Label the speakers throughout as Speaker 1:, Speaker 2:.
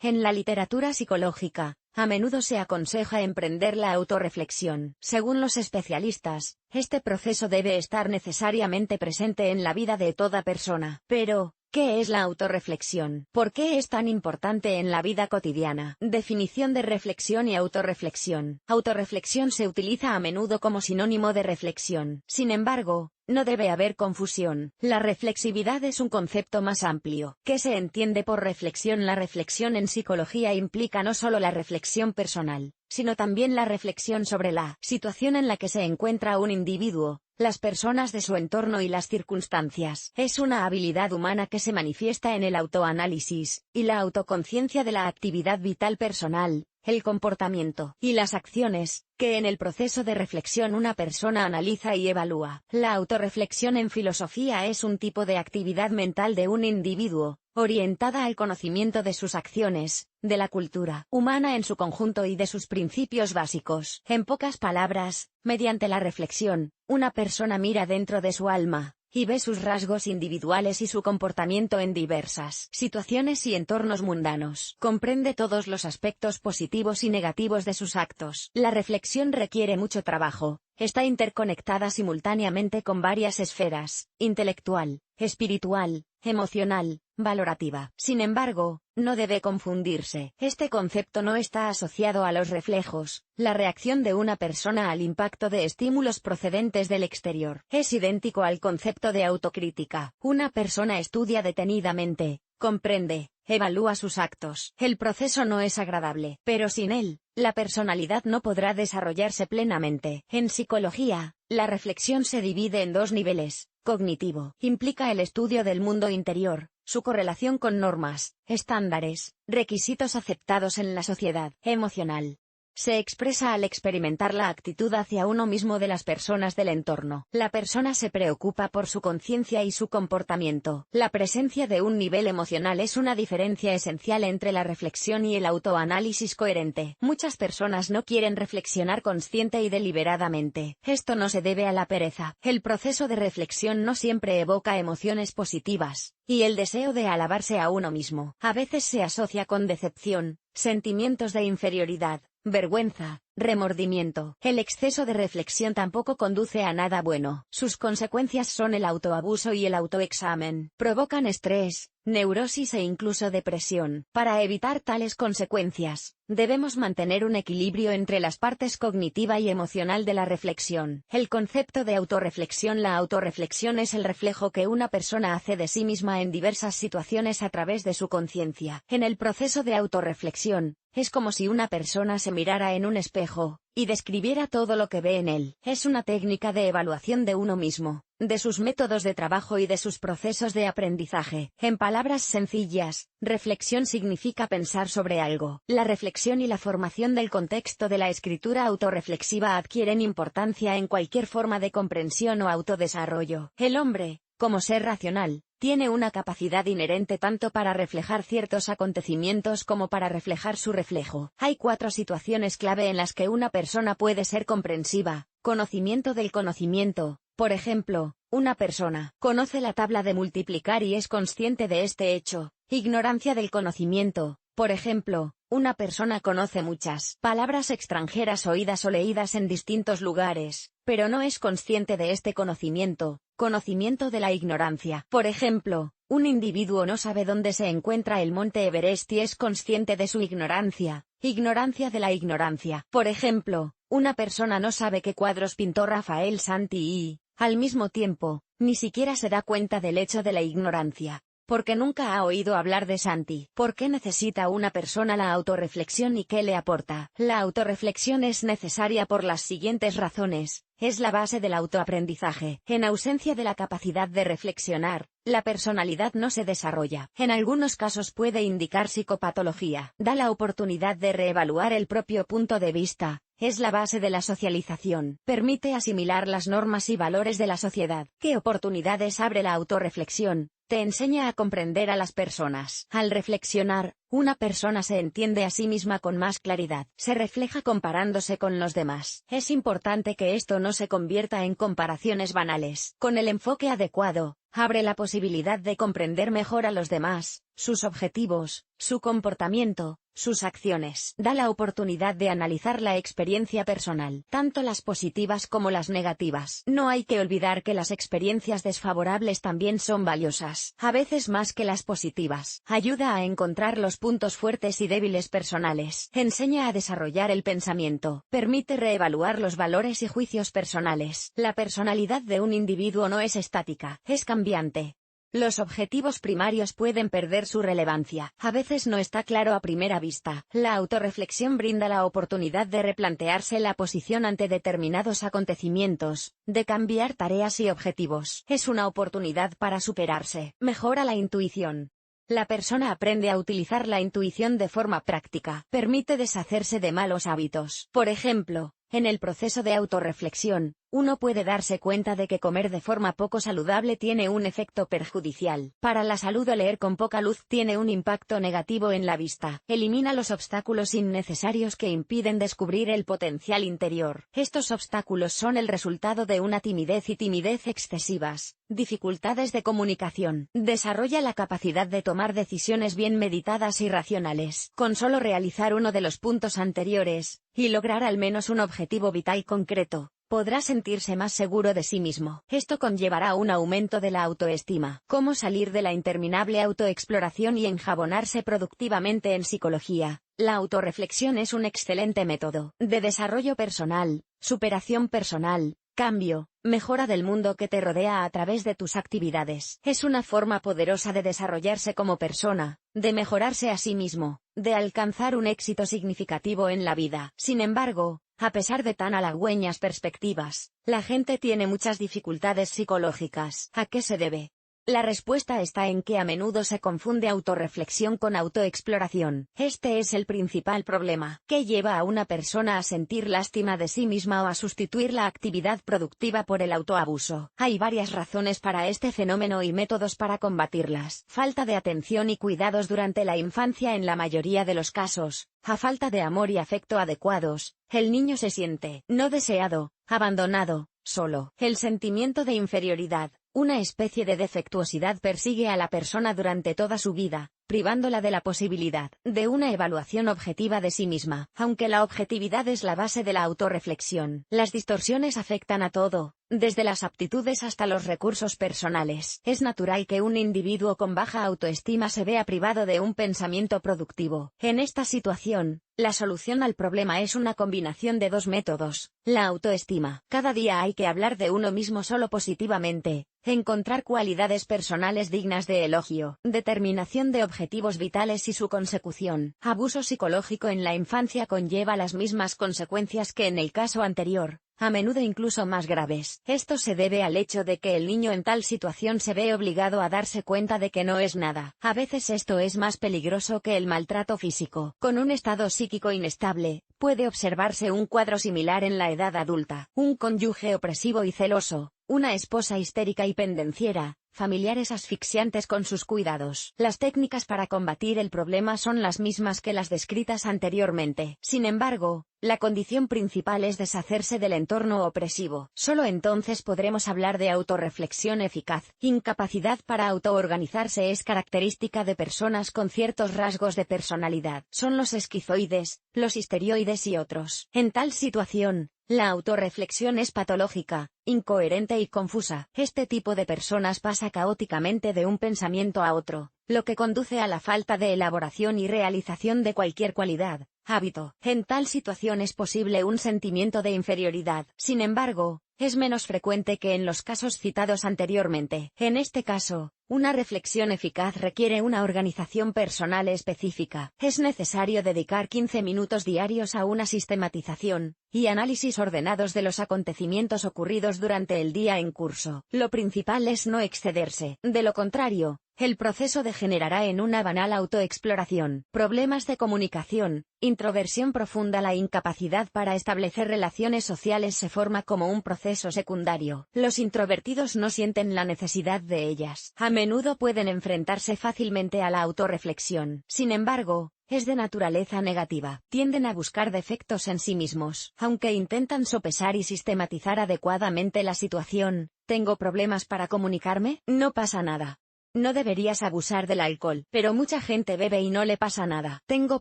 Speaker 1: En la literatura psicológica, a menudo se aconseja emprender la autorreflexión. Según los especialistas, este proceso debe estar necesariamente presente en la vida de toda persona. Pero, ¿qué es la autorreflexión? ¿Por qué es tan importante en la vida cotidiana? Definición de reflexión y autorreflexión. Autorreflexión se utiliza a menudo como sinónimo de reflexión. Sin embargo, no debe haber confusión. La reflexividad es un concepto más amplio. ¿Qué se entiende por reflexión? La reflexión en psicología implica no solo la reflexión personal, sino también la reflexión sobre la situación en la que se encuentra un individuo, las personas de su entorno y las circunstancias. Es una habilidad humana que se manifiesta en el autoanálisis y la autoconciencia de la actividad vital personal, el comportamiento y las acciones que en el proceso de reflexión una persona analiza y evalúa. La autorreflexión en filosofía es un tipo de actividad mental de un individuo, orientada al conocimiento de sus acciones, de la cultura humana en su conjunto y de sus principios básicos. En pocas palabras, mediante la reflexión, una persona mira dentro de su alma y ve sus rasgos individuales y su comportamiento en diversas situaciones y entornos mundanos. Comprende todos los aspectos positivos y negativos de sus actos. La reflexión requiere mucho trabajo, está interconectada simultáneamente con varias esferas: intelectual, espiritual, emocional, valorativa. Sin embargo, no debe confundirse. Este concepto no está asociado a los reflejos, la reacción de una persona al impacto de estímulos procedentes del exterior. Es idéntico al concepto de autocrítica. Una persona estudia detenidamente, comprende, evalúa sus actos. El proceso no es agradable, pero sin él, la personalidad no podrá desarrollarse plenamente. En psicología, la reflexión se divide en dos niveles. Cognitivo, implica el estudio del mundo interior, su correlación con normas, estándares, requisitos aceptados en la sociedad. Emocional, se expresa al experimentar la actitud hacia uno mismo de las personas del entorno. La persona se preocupa por su conciencia y su comportamiento. La presencia de un nivel emocional es una diferencia esencial entre la reflexión y el autoanálisis coherente. Muchas personas no quieren reflexionar consciente y deliberadamente. Esto no se debe a la pereza. El proceso de reflexión no siempre evoca emociones positivas, y el deseo de alabarse a uno mismo a veces se asocia con decepción, sentimientos de inferioridad, vergüenza, remordimiento. El exceso de reflexión tampoco conduce a nada bueno. Sus consecuencias son el autoabuso y el autoexamen. Provocan estrés, neurosis e incluso depresión. Para evitar tales consecuencias, debemos mantener un equilibrio entre las partes cognitiva y emocional de la reflexión. El concepto de autorreflexión. La autorreflexión es el reflejo que una persona hace de sí misma en diversas situaciones a través de su conciencia. En el proceso de autorreflexión, es como si una persona se mirara en un espejo y describiera todo lo que ve en él. Es una técnica de evaluación de uno mismo, de sus métodos de trabajo y de sus procesos de aprendizaje. En palabras sencillas, reflexión significa pensar sobre algo. La reflexión y la formación del contexto de la escritura autorreflexiva adquieren importancia en cualquier forma de comprensión o autodesarrollo. El hombre, como ser racional, tiene una capacidad inherente tanto para reflejar ciertos acontecimientos como para reflejar su reflejo. Hay 4 situaciones clave en las que una persona puede ser comprensiva. Conocimiento del conocimiento. Por ejemplo, una persona conoce la tabla de multiplicar y es consciente de este hecho. Ignorancia del conocimiento. Por ejemplo, una persona conoce muchas palabras extranjeras oídas o leídas en distintos lugares, pero no es consciente de este conocimiento. Conocimiento de la ignorancia. Por ejemplo, un individuo no sabe dónde se encuentra el monte Everest y es consciente de su ignorancia. Ignorancia de la ignorancia. Por ejemplo, una persona no sabe qué cuadros pintó Rafael Santi y, al mismo tiempo, ni siquiera se da cuenta del hecho de la ignorancia, porque nunca ha oído hablar de Santi. ¿Por qué necesita una persona la autorreflexión y qué le aporta? La autorreflexión es necesaria por las siguientes razones. Es la base del autoaprendizaje. En ausencia de la capacidad de reflexionar, la personalidad no se desarrolla. En algunos casos puede indicar psicopatología. Da la oportunidad de reevaluar el propio punto de vista. Es la base de la socialización. Permite asimilar las normas y valores de la sociedad. ¿Qué oportunidades abre la autorreflexión? te enseña a comprender a las personas. Al reflexionar, una persona se entiende a sí misma con más claridad. Se refleja comparándose con los demás. Es importante que esto no se convierta en comparaciones banales. Con el enfoque adecuado, abre la posibilidad de comprender mejor a los demás, sus objetivos, su comportamiento, sus acciones. Da la oportunidad de analizar la experiencia personal, tanto las positivas como las negativas. No hay que olvidar que las experiencias desfavorables también son valiosas, a veces más que las positivas. Ayuda a encontrar los puntos fuertes y débiles personales. Enseña a desarrollar el pensamiento. Permite reevaluar los valores y juicios personales. La personalidad de un individuo no es estática, es cambiante. Los objetivos primarios pueden perder su relevancia. A veces no está claro a primera vista. La autorreflexión brinda la oportunidad de replantearse la posición ante determinados acontecimientos, de cambiar tareas y objetivos. Es una oportunidad para superarse. Mejora la intuición. La persona aprende a utilizar la intuición de forma práctica. Permite deshacerse de malos hábitos. Por ejemplo, en el proceso de autorreflexión, uno puede darse cuenta de que comer de forma poco saludable tiene un efecto perjudicial para la salud o leer con poca luz tiene un impacto negativo en la vista. Elimina los obstáculos innecesarios que impiden descubrir el potencial interior. Estos obstáculos son el resultado de una timidez y timidez excesivas, dificultades de comunicación. Desarrolla la capacidad de tomar decisiones bien meditadas y racionales. Con solo realizar uno de los puntos anteriores, y lograr al menos un objetivo vital concreto, podrá sentirse más seguro de sí mismo. Esto conllevará un aumento de la autoestima. Cómo salir de la interminable autoexploración y enjabonarse productivamente en psicología. La autorreflexión es un excelente método de desarrollo personal, superación personal, cambio, mejora del mundo que te rodea a través de tus actividades. Es una forma poderosa de desarrollarse como persona, de mejorarse a sí mismo, de alcanzar un éxito significativo en la vida. Sin embargo, a pesar de tan halagüeñas perspectivas, la gente tiene muchas dificultades psicológicas. ¿A qué se debe? La respuesta está en que a menudo se confunde autorreflexión con autoexploración. Este es el principal problema, que lleva a una persona a sentir lástima de sí misma o a sustituir la actividad productiva por el autoabuso. Hay varias razones para este fenómeno y métodos para combatirlas. Falta de atención y cuidados durante la infancia en la mayoría de los casos. A falta de amor y afecto adecuados, el niño se siente no deseado, abandonado, solo. El sentimiento de inferioridad, una especie de defectuosidad persigue a la persona durante toda su vida, privándola de la posibilidad de una evaluación objetiva de sí misma. Aunque la objetividad es la base de la autorreflexión, las distorsiones afectan a todo, desde las aptitudes hasta los recursos personales. Es natural que un individuo con baja autoestima se vea privado de un pensamiento productivo. En esta situación, la solución al problema es una combinación de dos métodos. La autoestima. Cada día hay que hablar de uno mismo solo positivamente, encontrar cualidades personales dignas de elogio, determinación de objetivos vitales y su consecución. Abuso psicológico en la infancia conlleva las mismas consecuencias que en el caso anterior, a menudo incluso más graves. Esto se debe al hecho de que el niño en tal situación se ve obligado a darse cuenta de que no es nada. A veces esto es más peligroso que el maltrato físico. Con un estado psíquico inestable, puede observarse un cuadro similar en la edad adulta. Un cónyuge opresivo y celoso, una esposa histérica y pendenciera, familiares asfixiantes con sus cuidados. Las técnicas para combatir el problema son las mismas que las descritas anteriormente. Sin embargo, la condición principal es deshacerse del entorno opresivo. Solo entonces podremos hablar de autorreflexión eficaz. Incapacidad para autoorganizarse es característica de personas con ciertos rasgos de personalidad. Son los esquizoides, los histerioides y otros. En tal situación, la autorreflexión es patológica, incoherente y confusa. Este tipo de personas pasa caóticamente de un pensamiento a otro, lo que conduce a la falta de elaboración y realización de cualquier cualidad, hábito. En tal situación es posible un sentimiento de inferioridad. Sin embargo, es menos frecuente que en los casos citados anteriormente. En este caso, una reflexión eficaz requiere una organización personal específica. Es necesario dedicar 15 minutos diarios a una sistematización y análisis ordenados de los acontecimientos ocurridos durante el día en curso. Lo principal es no excederse. De lo contrario, El proceso degenerará en una banal autoexploración, problemas de comunicación, introversión profunda. La incapacidad para establecer relaciones sociales se forma como un proceso secundario. Los introvertidos no sienten la necesidad de ellas. A menudo pueden enfrentarse fácilmente a la autorreflexión. Sin embargo, es de naturaleza negativa. Tienden a buscar defectos en sí mismos. Aunque intentan sopesar y sistematizar adecuadamente la situación, ¿tengo problemas para comunicarme? No pasa nada. No deberías abusar del alcohol, pero mucha gente bebe y no le pasa nada. Tengo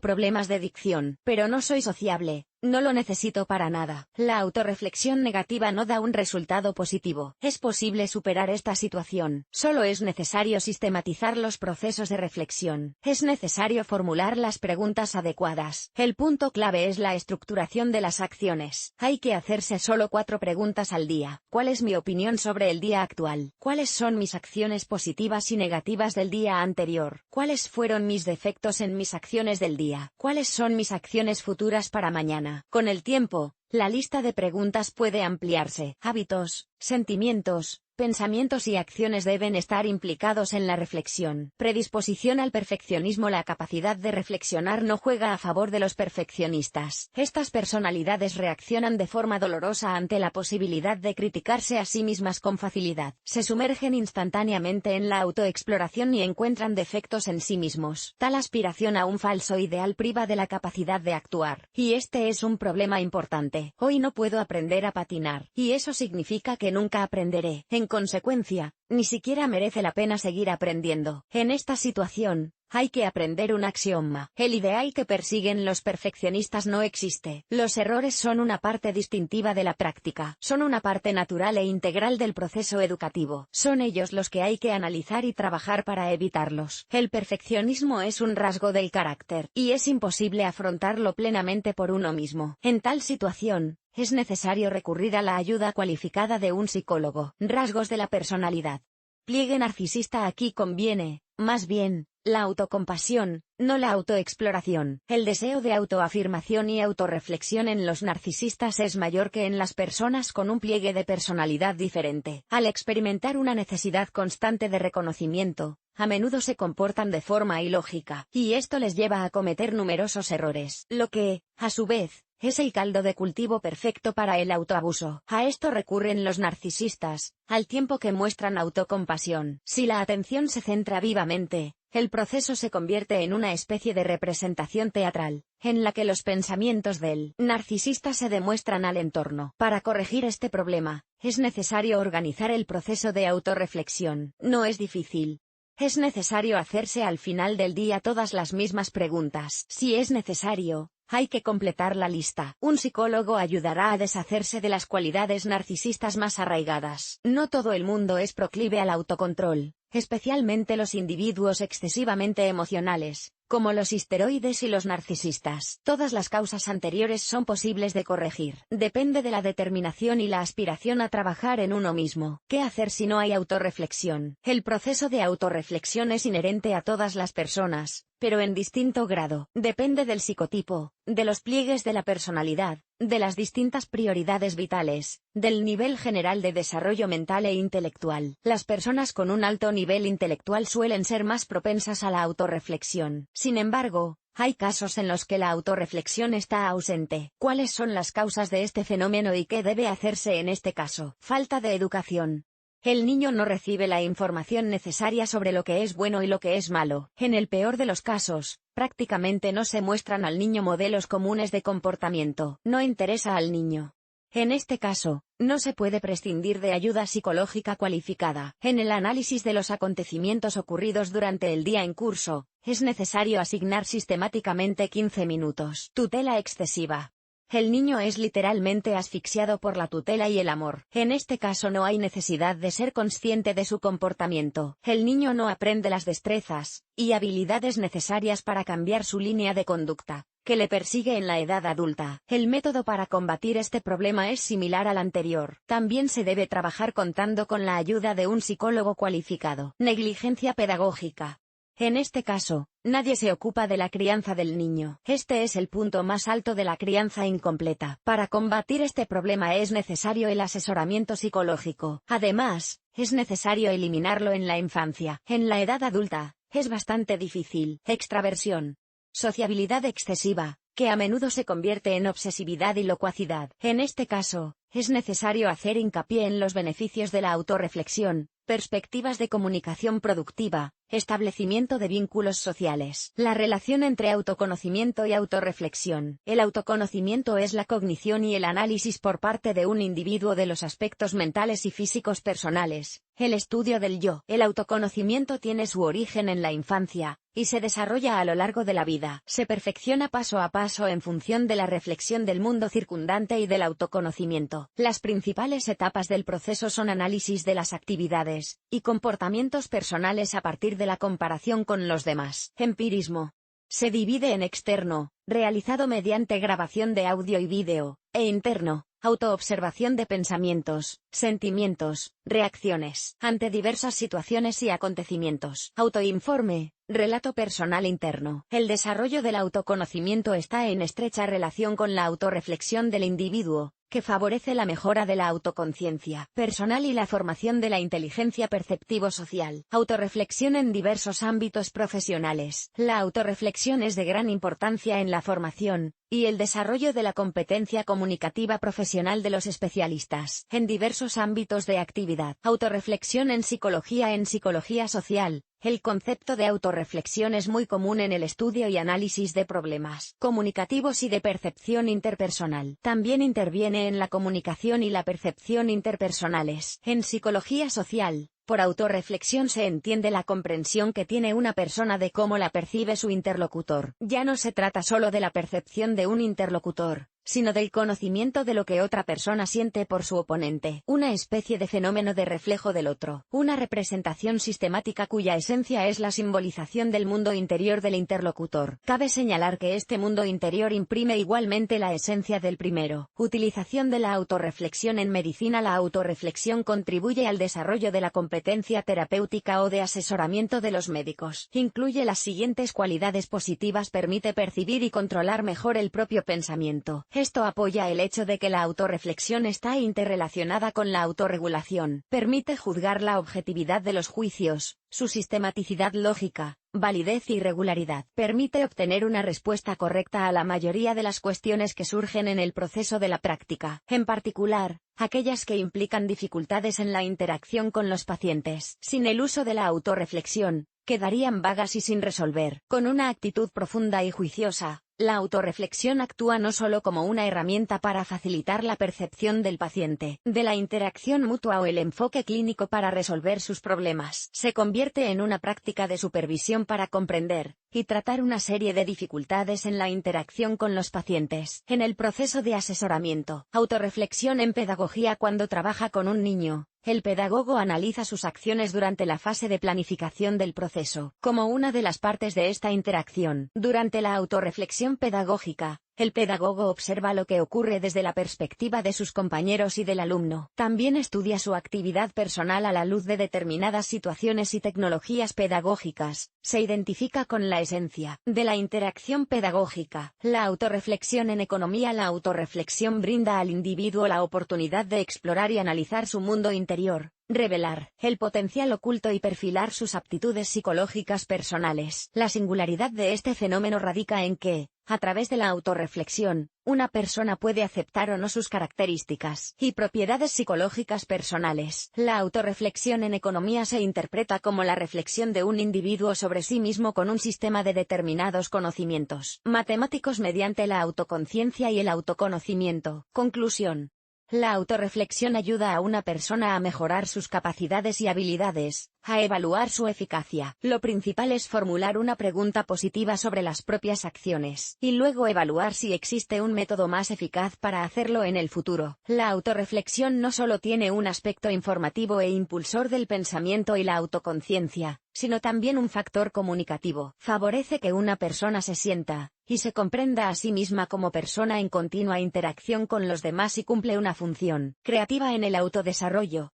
Speaker 1: problemas de dicción, pero no soy sociable. No lo necesito para nada. La autorreflexión negativa no da un resultado positivo. Es posible superar esta situación. Solo es necesario sistematizar los procesos de reflexión. Es necesario formular las preguntas adecuadas. El punto clave es la estructuración de las acciones. Hay que hacerse solo 4 preguntas al día. ¿Cuál es mi opinión sobre el día actual? ¿Cuáles son mis acciones positivas y negativas del día anterior? ¿Cuáles fueron mis defectos en mis acciones del día? ¿Cuáles son mis acciones futuras para mañana? Con el tiempo, la lista de preguntas puede ampliarse. Hábitos, sentimientos, pensamientos y acciones deben estar implicados en la reflexión. Predisposición al perfeccionismo. La capacidad de reflexionar no juega a favor de los perfeccionistas. Estas personalidades reaccionan de forma dolorosa ante la posibilidad de criticarse a sí mismas con facilidad. Se sumergen instantáneamente en la autoexploración y encuentran defectos en sí mismos. Tal aspiración a un falso ideal priva de la capacidad de actuar. Y este es un problema importante. Hoy no puedo aprender a patinar. Y eso significa que nunca aprenderé. En consecuencia, ni siquiera merece la pena seguir aprendiendo. En esta situación, hay que aprender un axioma. El ideal que persiguen los perfeccionistas no existe. Los errores son una parte distintiva de la práctica. Son una parte natural e integral del proceso educativo. Son ellos los que hay que analizar y trabajar para evitarlos. El perfeccionismo es un rasgo del carácter, y es imposible afrontarlo plenamente por uno mismo. En tal situación, es necesario recurrir a la ayuda cualificada de un psicólogo. Rasgos de la personalidad. Pliegue narcisista. Aquí conviene, más bien, la autocompasión, no la autoexploración. El deseo de autoafirmación y autorreflexión en los narcisistas es mayor que en las personas con un pliegue de personalidad diferente. Al experimentar una necesidad constante de reconocimiento, a menudo se comportan de forma ilógica, y esto les lleva a cometer numerosos errores, lo que, a su vez, es el caldo de cultivo perfecto para el autoabuso. A esto recurren los narcisistas, al tiempo que muestran autocompasión. Si la atención se centra vivamente, el proceso se convierte en una especie de representación teatral, en la que los pensamientos del narcisista se demuestran al entorno. Para corregir este problema, es necesario organizar el proceso de autorreflexión. No es difícil. Es necesario hacerse al final del día todas las mismas preguntas. Si es necesario, hay que completar la lista. Un psicólogo ayudará a deshacerse de las cualidades narcisistas más arraigadas. No todo el mundo es proclive al autocontrol, especialmente los individuos excesivamente emocionales, como los histeroides y los narcisistas. Todas las causas anteriores son posibles de corregir. Depende de la determinación y la aspiración a trabajar en uno mismo. ¿Qué hacer si no hay autorreflexión? El proceso de autorreflexión es inherente a todas las personas, pero en distinto grado. Depende del psicotipo, de los pliegues de la personalidad, de las distintas prioridades vitales, del nivel general de desarrollo mental e intelectual. Las personas con un alto nivel intelectual suelen ser más propensas a la autorreflexión. Sin embargo, hay casos en los que la autorreflexión está ausente. ¿Cuáles son las causas de este fenómeno y qué debe hacerse en este caso? Falta de educación. El niño no recibe la información necesaria sobre lo que es bueno y lo que es malo. En el peor de los casos, prácticamente no se muestran al niño modelos comunes de comportamiento. No interesa al niño. En este caso, no se puede prescindir de ayuda psicológica cualificada. En el análisis de los acontecimientos ocurridos durante el día en curso, es necesario asignar sistemáticamente 15 minutos. Tutela excesiva. El niño es literalmente asfixiado por la tutela y el amor. En este caso no hay necesidad de ser consciente de su comportamiento. El niño no aprende las destrezas y habilidades necesarias para cambiar su línea de conducta, que le persigue en la edad adulta. El método para combatir este problema es similar al anterior. También se debe trabajar contando con la ayuda de un psicólogo cualificado. Negligencia pedagógica. En este caso, nadie se ocupa de la crianza del niño. Este es el punto más alto de la crianza incompleta. Para combatir este problema es necesario el asesoramiento psicológico. Además, es necesario eliminarlo en la infancia. En la edad adulta, es bastante difícil. Extraversión. Sociabilidad excesiva, que a menudo se convierte en obsesividad y locuacidad. En este caso, es necesario hacer hincapié en los beneficios de la autorreflexión, perspectivas de comunicación productiva, establecimiento de vínculos sociales. La relación entre autoconocimiento y autorreflexión. El autoconocimiento es la cognición y el análisis por parte de un individuo de los aspectos mentales y físicos personales, el estudio del yo. El autoconocimiento tiene su origen en la infancia, y se desarrolla a lo largo de la vida. Se perfecciona paso a paso en función de la reflexión del mundo circundante y del autoconocimiento. Las principales etapas del proceso son análisis de las actividades y comportamientos personales a partir de la comparación con los demás. Empirismo. Se divide en externo, realizado mediante grabación de audio y vídeo, e interno, autoobservación de pensamientos, sentimientos, reacciones ante diversas situaciones y acontecimientos. Autoinforme, relato personal interno. El desarrollo del autoconocimiento está en estrecha relación con la autorreflexión del individuo, que favorece la mejora de la autoconciencia personal y la formación de la inteligencia perceptivo-social. Autorreflexión en diversos ámbitos profesionales. La autorreflexión es de gran importancia en la formación y el desarrollo de la competencia comunicativa profesional de los especialistas en diversos ámbitos de actividad. Autorreflexión en psicología social. El concepto de autorreflexión es muy común en el estudio y análisis de problemas comunicativos y de percepción interpersonal. También interviene en la comunicación y la percepción interpersonales. En psicología social, por autorreflexión se entiende la comprensión que tiene una persona de cómo la percibe su interlocutor. Ya no se trata solo de la percepción de un interlocutor, sino del conocimiento de lo que otra persona siente por su oponente. Una especie de fenómeno de reflejo del otro. Una representación sistemática cuya esencia es la simbolización del mundo interior del interlocutor. Cabe señalar que este mundo interior imprime igualmente la esencia del primero. Utilización de la autorreflexión en medicina. La autorreflexión contribuye al desarrollo de la competencia terapéutica o de asesoramiento de los médicos. Incluye las siguientes cualidades positivas: permite percibir y controlar mejor el propio pensamiento. Esto apoya el hecho de que la autorreflexión está interrelacionada con la autorregulación. Permite juzgar la objetividad de los juicios, su sistematicidad lógica, validez y regularidad. Permite obtener una respuesta correcta a la mayoría de las cuestiones que surgen en el proceso de la práctica, en particular, aquellas que implican dificultades en la interacción con los pacientes. Sin el uso de la autorreflexión, quedarían vagas y sin resolver. Con una actitud profunda y juiciosa, la autorreflexión actúa no solo como una herramienta para facilitar la percepción del paciente, de la interacción mutua o el enfoque clínico para resolver sus problemas. Se convierte en una práctica de supervisión para comprender y tratar una serie de dificultades en la interacción con los pacientes. En el proceso de asesoramiento, autorreflexión en pedagogía. Cuando trabaja con un niño, el pedagogo analiza sus acciones durante la fase de planificación del proceso. Como una de las partes de esta interacción, durante la autorreflexión pedagógica, el pedagogo observa lo que ocurre desde la perspectiva de sus compañeros y del alumno. También estudia su actividad personal a la luz de determinadas situaciones y tecnologías pedagógicas. Se identifica con la esencia de la interacción pedagógica. La autorreflexión en economía. La autorreflexión brinda al individuo la oportunidad de explorar y analizar su mundo interior, revelar el potencial oculto y perfilar sus aptitudes psicológicas personales. La singularidad de este fenómeno radica en que, a través de la autorreflexión, una persona puede aceptar o no sus características y propiedades psicológicas personales. La autorreflexión en economía se interpreta como la reflexión de un individuo sobre sí mismo con un sistema de determinados conocimientos matemáticos mediante la autoconciencia y el autoconocimiento. Conclusión. La autorreflexión ayuda a una persona a mejorar sus capacidades y habilidades, a evaluar su eficacia. Lo principal es formular una pregunta positiva sobre las propias acciones, y luego evaluar si existe un método más eficaz para hacerlo en el futuro. La autorreflexión no solo tiene un aspecto informativo e impulsor del pensamiento y la autoconciencia, sino también un factor comunicativo. Favorece que una persona se sienta y se comprenda a sí misma como persona en continua interacción con los demás y cumple una función creativa en el autodesarrollo.